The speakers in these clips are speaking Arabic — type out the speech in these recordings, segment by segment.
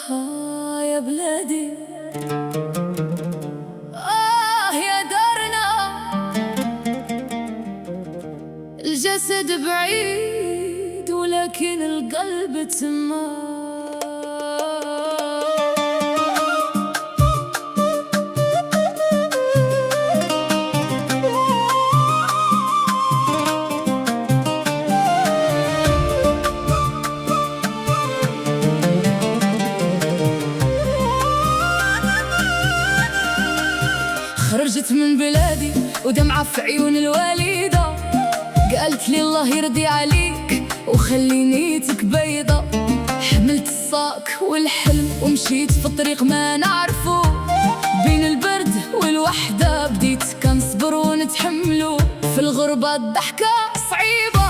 يا بلادي يا دارنا، الجسد بعيد ولكن القلب تما. خرجت من بلادي ودمعة في عيون الوالدة، قالت لي الله يرضي عليك وخلي نيتك بيضة. حملت الصاك والحلم ومشيت في طريق ما نعرفه، بين البرد والوحدة بديت كنصبر ونتحملو. في الغربة الضحكة صعيبة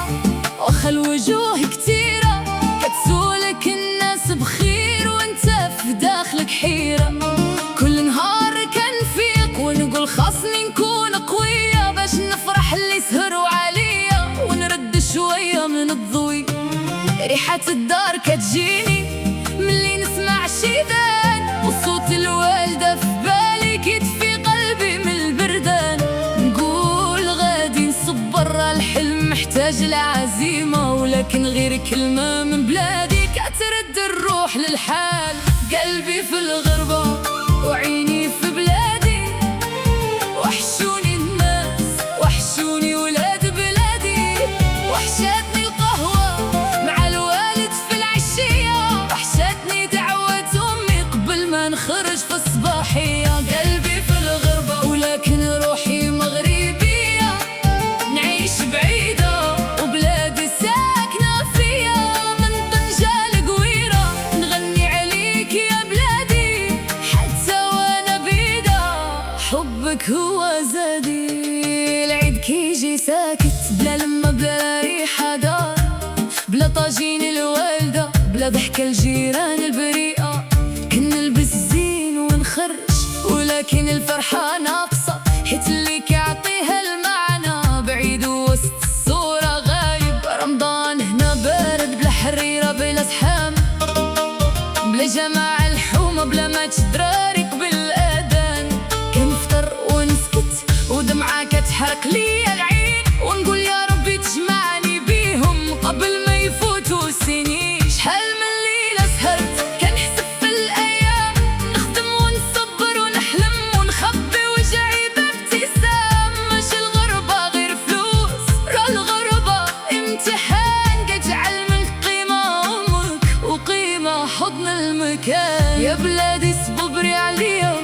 واخا الوجوه كتيرة، كتسولك الناس بخير وانت في داخلك حيرة. كل نهار كنفيق ونقول خاصني نكون قوية باش نفرح اللي سهروا عليا ونرد شوية من الضوي. ريحة الدار كتجيني ملي نسمع شيدان، وصوت الوالدة في بالي كيدفي قلبي من البردان. نقول غادي نصبر، الحلم محتاج لعزيمة، ولكن غير كلمة من بلادي كترد الروح للحال. قلبي في الغربة وعيني في بلادي، وحشوني الناس وحشوني ولاد بلادي. وحشتني القهوة مع الوالد في العشية، وحشتني دعوة أمي قبل ما نخرج في الصباحية. قلبي في الغربة ولكن روحي مغربية، نعيش بعيدة وبلادي ساكنة فيا. من طنجة لقويرة نغني عليك يا بلادي، حتى وانا بعيدة حبك هو زادي. العيد كيجي ساكت بلا لمة بلا ريحة دار، بلا طاجين الوالدة بلا ضحكة الجيران البريئة. كنلبس زين ونخرج ولكن الفرحة ناقصة، حيت اللي كيعطيها المعنى بعيد وسط الصورة غايب. رمضان هنا بارد بلا حريرة بلا زحام، بلا جماعة الحومة بلا ما تدرارك بالأذان. كنفطر ونسكت ودمعة كتحرق لي العين، ونقول يا ربي تجمعني بيهم قبل ما يفوتوا سنين. شحال من ليلة سهرت كنحسب في الأيام، نخدم ونصبر ونحلم ونخبي وجعي بابتسام. ماشي الغربة غير فلوس، راه الغربة امتحان كتجعل منك قيمة أمك وقيمة حضن المكان. يا بلادي صبري عليا،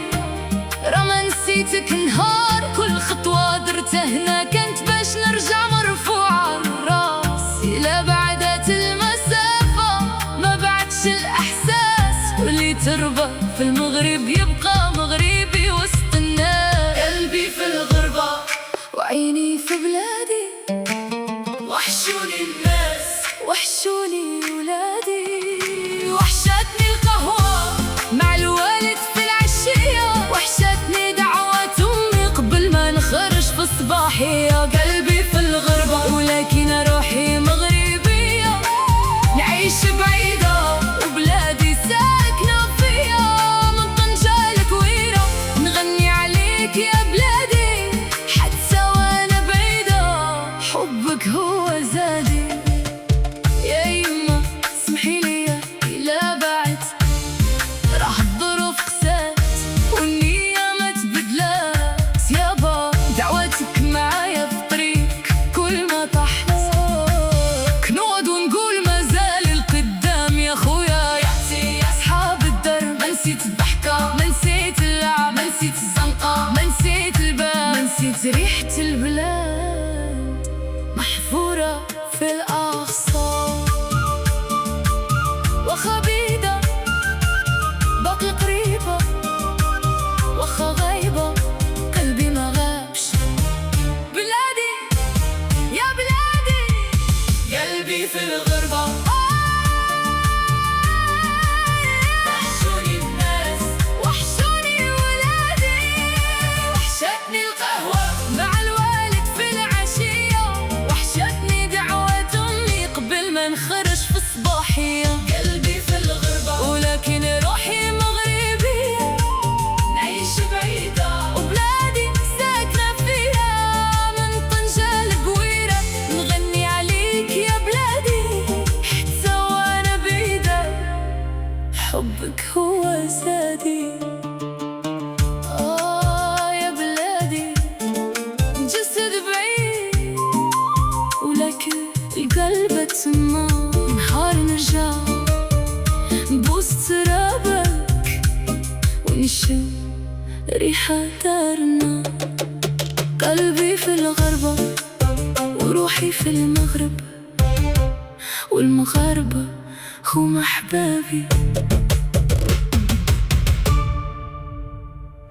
راه ما نسيتك نهار كل خطوة درتها هنا كانت باش نرجع مرفوعة الراس. إلا بعدت المسافة ما بعدش الإحساس، واللي تربى في المغرب يبقى مغربي وسط الناس. قلبي في الغربة وعيني في بلادي، وحشوني الناس وحشوني ولادي. وحشتني القهوة مع الوالد في العشية، وحشتني دعوة أمي قبل ما نخرج في الصباحية. قلبي في الغربة ولكن روحي مغربية، نعيش بعيدة وبلادي ساكنة فيا. من طنجة لكويرة نغني عليك يا بلادي، حتى وانا بعيدة حبك هو زادي. يا يما اسمحي لي إلا بعد، راح الظروف قسات والنية ما تبدلات. يابا دعوتك معايا في طريق كل ما طحت، كنوض ونقول ما زال القدام يا خويا. يا أصحاب الدرب ما نسيت الضحكة، ما نسيت اللعب، ما نسيت الزنقة، ما نسيت الباب، ما نسيت ريحة البلاد محفورة في الأعصاب. واخا بعيدة باقي قريبة، واخا غايبة قلبي ما غابش. بلادي يا بلادي قلبي في الغربة، وحشوني الناس وحشوني ولادي. وحشتني القهوة مع الوالد في العشية، وحشتني دعوة أمي قبل ما نخرج في الصباحية. قلبي في الغربة ولكن روحي انحدرنا. قلبي في الغربة وروحي في المغرب، والمغاربة هم أحبابي.